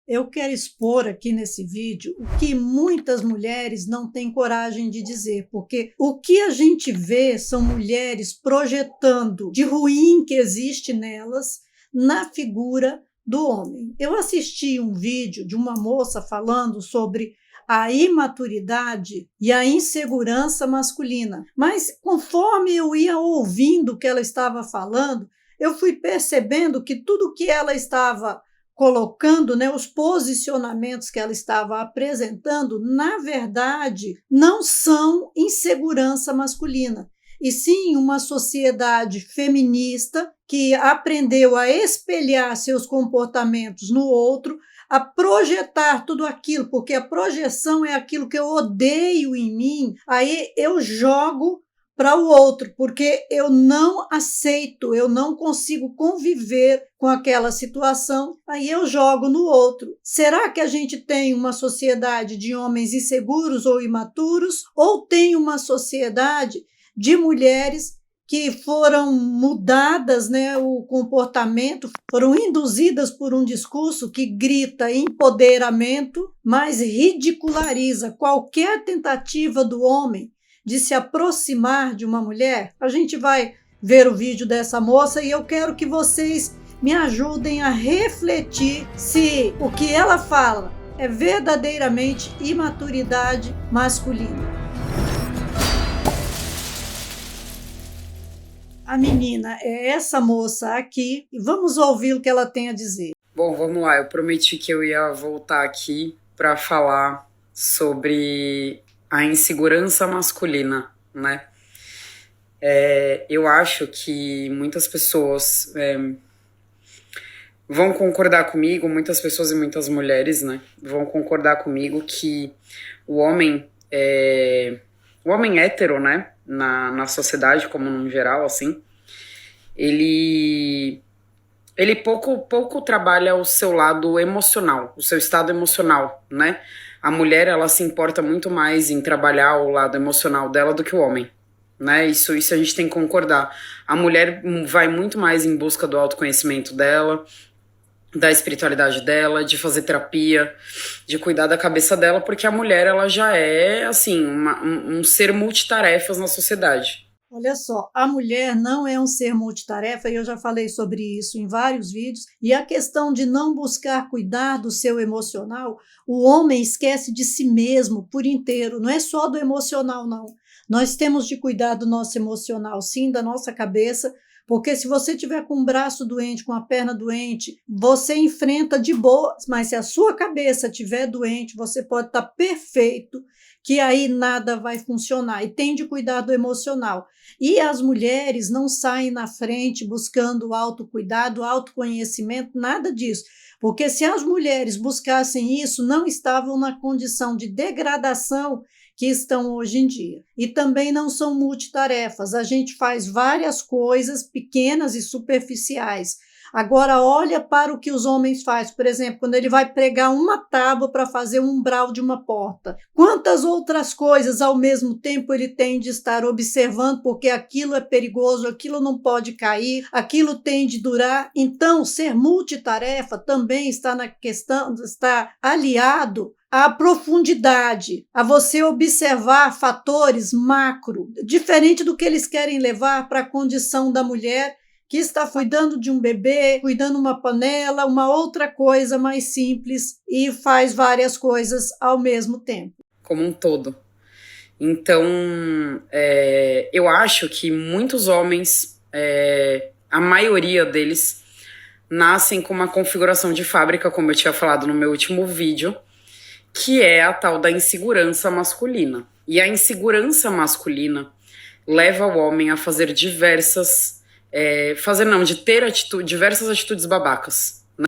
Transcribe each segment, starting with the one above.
Eu quero expor aqui nesse vídeo o que muitas mulheres não têm coragem de dizer, porque o que a gente vê são mulheres projetando de ruim que existe nelas na figura do homem. Eu assisti um vídeo de uma moça falando sobre a imaturidade e a insegurança masculina, mas conforme eu ia ouvindo o que ela estava falando, eu fui percebendo que tudo que ela estava colocando, os posicionamentos que ela estava apresentando, na verdade, não são insegurança masculina, e sim uma sociedade feminista que aprendeu a espelhar seus comportamentos no outro, a projetar tudo aquilo, porque a projeção é aquilo que eu odeio em mim, aí eu jogo para o outro, porque eu não aceito, eu não consigo conviver com aquela situação, aí eu jogo no outro. Será que a gente tem uma sociedade de homens inseguros ou imaturos, ou tem uma sociedade de mulheres que foram mudadas, o comportamento, foram induzidas por um discurso que grita empoderamento, mas ridiculariza qualquer tentativa do homem de se aproximar de uma mulher? A gente vai ver o vídeo dessa moça e eu quero que vocês me ajudem a refletir se o que ela fala é verdadeiramente imaturidade masculina. A menina é essa moça aqui e vamos ouvir o que ela tem a dizer. Bom, vamos lá. Eu prometi que eu ia voltar aqui para falar sobre a insegurança masculina, né? Eu acho que muitas pessoas vão concordar comigo, muitas pessoas e muitas mulheres, né, vão concordar comigo que o homem hétero, né, na sociedade como no geral, assim, ele pouco trabalha o seu lado emocional, o seu estado emocional, né? A mulher, ela se importa muito mais em trabalhar o lado emocional dela do que o homem, né? Isso a gente tem que concordar. A mulher vai muito mais em busca do autoconhecimento dela, da espiritualidade dela, de fazer terapia, de cuidar da cabeça dela, porque a mulher, ela já é, assim, um ser multitarefas na sociedade. Olha só, a mulher não é um ser multitarefa, e eu já falei sobre isso em vários vídeos, e a questão de não buscar cuidar do seu emocional, o homem esquece de si mesmo por inteiro, não é só do emocional, não. Nós temos de cuidar do nosso emocional, sim, da nossa cabeça, porque se você tiver com um braço doente, com a perna doente, você enfrenta de boa, mas se a sua cabeça estiver doente, você pode estar perfeito, que aí nada vai funcionar, e tem de cuidar do emocional. E as mulheres não saem na frente buscando autocuidado, autoconhecimento, nada disso, porque se as mulheres buscassem isso, não estavam na condição de degradação que estão hoje em dia. E também não são multitarefas, a gente faz várias coisas pequenas e superficiais. Agora, olha para o que os homens fazem, por exemplo, quando ele vai pregar uma tábua para fazer um umbral de uma porta. Quantas outras coisas ao mesmo tempo ele tem de estar observando, porque aquilo é perigoso, aquilo não pode cair, aquilo tem de durar. Então, ser multitarefa também está na questão, está aliado à profundidade, a você observar fatores macro, diferente do que eles querem levar para a condição da mulher que está cuidando de um bebê, cuidando de uma panela, uma outra coisa mais simples e faz várias coisas ao mesmo tempo. Como um todo. Então, eu acho que muitos homens, a maioria deles, nascem com uma configuração de fábrica, como eu tinha falado no meu último vídeo, que é a tal da insegurança masculina. E a insegurança masculina leva o homem a fazer diversas atitudes babacas. Né?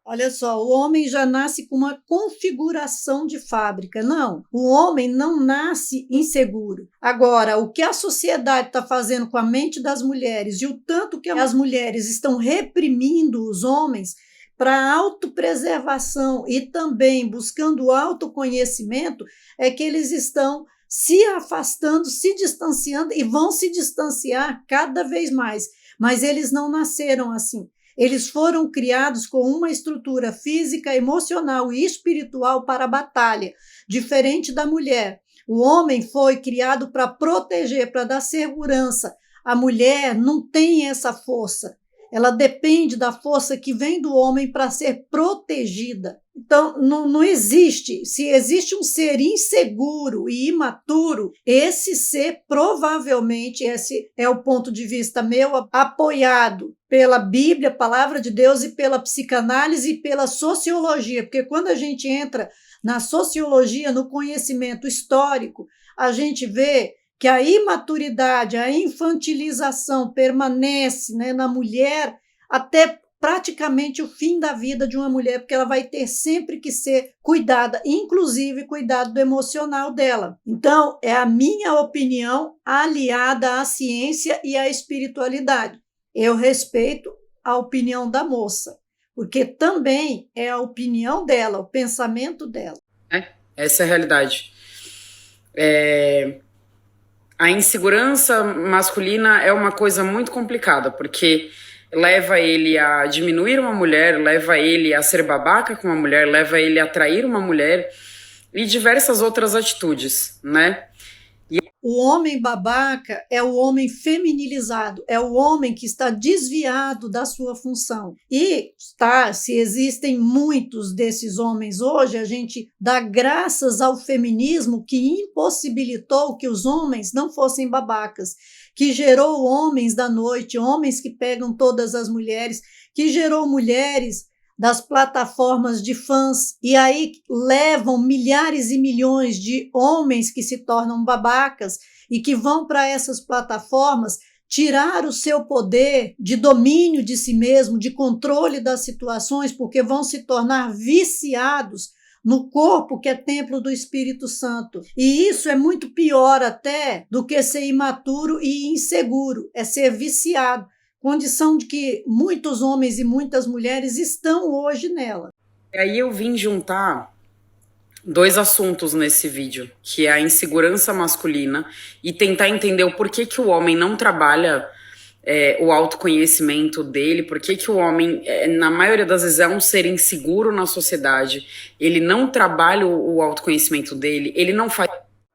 Olha só, o homem já nasce com uma configuração de fábrica. Não, o homem não nasce inseguro. Agora, o que a sociedade está fazendo com a mente das mulheres e o tanto que as mulheres estão reprimindo os homens para autopreservação e também buscando autoconhecimento, é que eles estão se afastando, se distanciando e vão se distanciar cada vez mais. Mas eles não nasceram assim. Eles foram criados com uma estrutura física, emocional e espiritual para a batalha, diferente da mulher. O homem foi criado para proteger, para dar segurança. A mulher não tem essa força. Ela depende da força que vem do homem para ser protegida. Então, não existe. Se existe um ser inseguro e imaturo, esse ser provavelmente, esse é o ponto de vista meu, apoiado pela Bíblia, palavra de Deus, e pela psicanálise e pela sociologia. Porque quando a gente entra na sociologia, no conhecimento histórico, a gente vê que a imaturidade, a infantilização permanece, né, na mulher até praticamente o fim da vida de uma mulher, porque ela vai ter sempre que ser cuidada, inclusive cuidado do emocional dela. Então, é a minha opinião aliada à ciência e à espiritualidade. Eu respeito a opinião da moça, porque também é a opinião dela, o pensamento dela. Essa é a realidade. A insegurança masculina é uma coisa muito complicada, porque leva ele a diminuir uma mulher, leva ele a ser babaca com uma mulher, leva ele a trair uma mulher e diversas outras atitudes, né? O homem babaca é o homem feminilizado, é o homem que está desviado da sua função. E se existem muitos desses homens hoje, a gente dá graças ao feminismo que impossibilitou que os homens não fossem babacas, que gerou homens da noite, homens que pegam todas as mulheres, que gerou mulheres das plataformas de fãs, e aí levam milhares e milhões de homens que se tornam babacas e que vão para essas plataformas tirar o seu poder de domínio de si mesmo, de controle das situações, porque vão se tornar viciados no corpo que é templo do Espírito Santo. E isso é muito pior até do que ser imaturo e inseguro, é ser viciado. Condição de que muitos homens e muitas mulheres estão hoje nela. E aí eu vim juntar dois assuntos nesse vídeo, que é a insegurança masculina e tentar entender o porquê que o homem não trabalha o autoconhecimento dele, porquê que o homem, na maioria das vezes, é um ser inseguro na sociedade, ele não trabalha o autoconhecimento dele, ele não faz...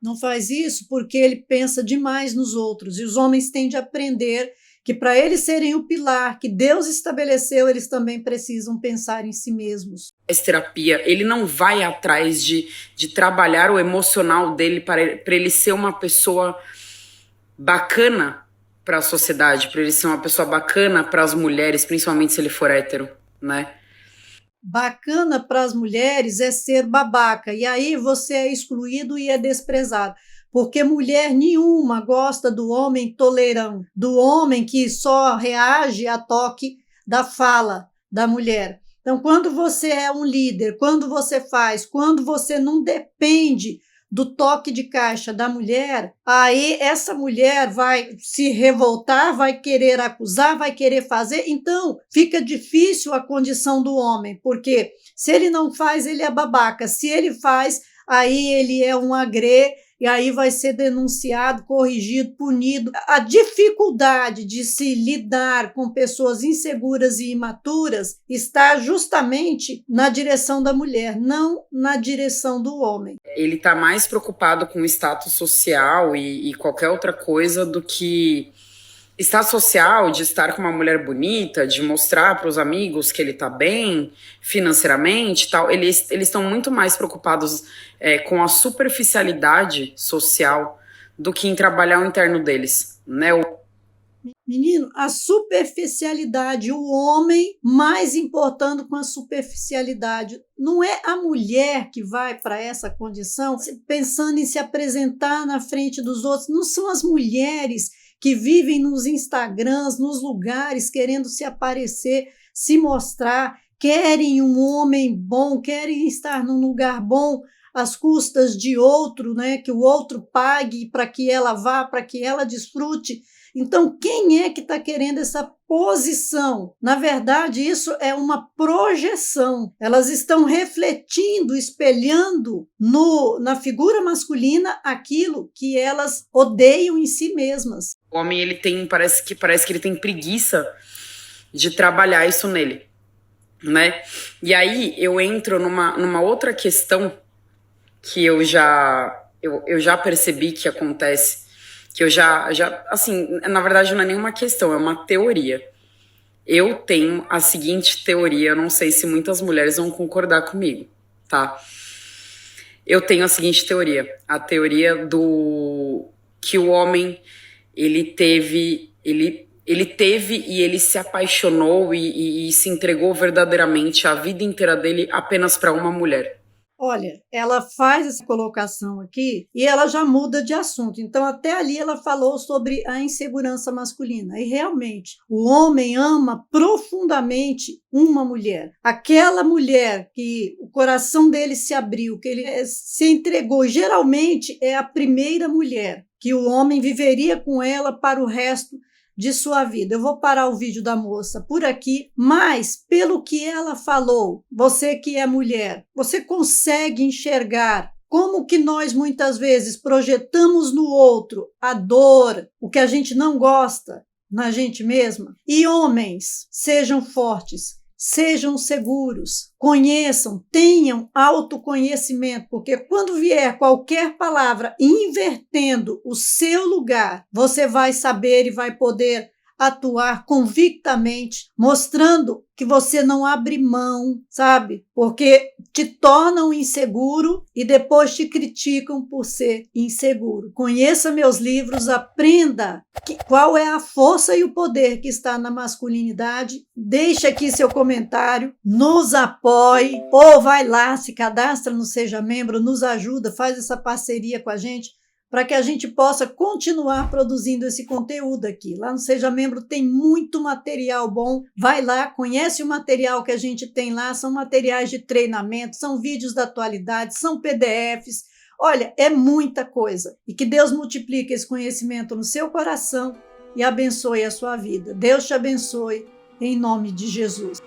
Não faz isso porque ele pensa demais nos outros, e os homens tendem a aprender que para eles serem o pilar que Deus estabeleceu, eles também precisam pensar em si mesmos. Essa terapia, ele não vai atrás de trabalhar o emocional dele para ele ser uma pessoa bacana para a sociedade, para ele ser uma pessoa bacana para as mulheres, principalmente se ele for hétero, né? Bacana para as mulheres é ser babaca, e aí você é excluído e é desprezado. Porque mulher nenhuma gosta do homem tolerão, do homem que só reage a toque da fala da mulher. Então, quando você é um líder, quando você não depende do toque de caixa da mulher, aí essa mulher vai se revoltar, vai querer acusar, vai querer fazer. Então, fica difícil a condição do homem, porque se ele não faz, ele é babaca. Se ele faz, aí ele é um agrê, e aí vai ser denunciado, corrigido, punido. A dificuldade de se lidar com pessoas inseguras e imaturas está justamente na direção da mulher, não na direção do homem. Ele está mais preocupado com o status social e qualquer outra coisa do que status social, de estar com uma mulher bonita, de mostrar para os amigos que ele está bem financeiramente e tal. Eles estão muito mais preocupados com a superficialidade social do que em trabalhar o interno deles, né? Menino, a superficialidade, o homem mais importando com a superficialidade. Não é a mulher que vai para essa condição pensando em se apresentar na frente dos outros, não são as mulheres que vivem nos Instagrams, nos lugares, querendo se aparecer, se mostrar, querem um homem bom, querem estar num lugar bom às custas de outro, né? Que o outro pague para que ela vá, para que ela desfrute. Então, quem é que está querendo essa posição? Na verdade, isso é uma projeção. Elas estão refletindo, espelhando na figura masculina aquilo que elas odeiam em si mesmas. O homem, ele tem, parece que ele tem preguiça de trabalhar isso nele, né? E aí eu entro numa outra questão que eu já percebi que acontece, que eu já, assim, na verdade não é nenhuma questão, é uma teoria. Eu tenho a seguinte teoria, eu não sei se muitas mulheres vão concordar comigo, tá? Eu tenho a seguinte teoria, a teoria do que o homem, ele teve e ele se apaixonou e se entregou verdadeiramente a vida inteira dele apenas para uma mulher. Olha, ela faz essa colocação aqui e ela já muda de assunto. Então, até ali ela falou sobre a insegurança masculina. E realmente, o homem ama profundamente uma mulher. Aquela mulher que o coração dele se abriu, que ele se entregou, geralmente é a primeira mulher que o homem viveria com ela para o resto de sua vida. Eu vou parar o vídeo da moça por aqui, mas pelo que ela falou, você que é mulher, você consegue enxergar como que nós muitas vezes projetamos no outro a dor, o que a gente não gosta na gente mesma? E homens, sejam fortes, sejam seguros, conheçam, tenham autoconhecimento, porque quando vier qualquer palavra invertendo o seu lugar, você vai saber e vai poder atuar convictamente, mostrando que você não abre mão, sabe? Porque te tornam inseguro e depois te criticam por ser inseguro. Conheça meus livros, aprenda qual é a força e o poder que está na masculinidade. Deixe aqui seu comentário, nos apoie, ou vai lá, se cadastra no Seja Membro, nos ajuda, faz essa parceria com a gente, para que a gente possa continuar produzindo esse conteúdo aqui. Lá no Seja Membro tem muito material bom. Vai lá, conhece o material que a gente tem lá, são materiais de treinamento, são vídeos da atualidade, são PDFs. Olha, é muita coisa. E que Deus multiplique esse conhecimento no seu coração e abençoe a sua vida. Deus te abençoe, em nome de Jesus.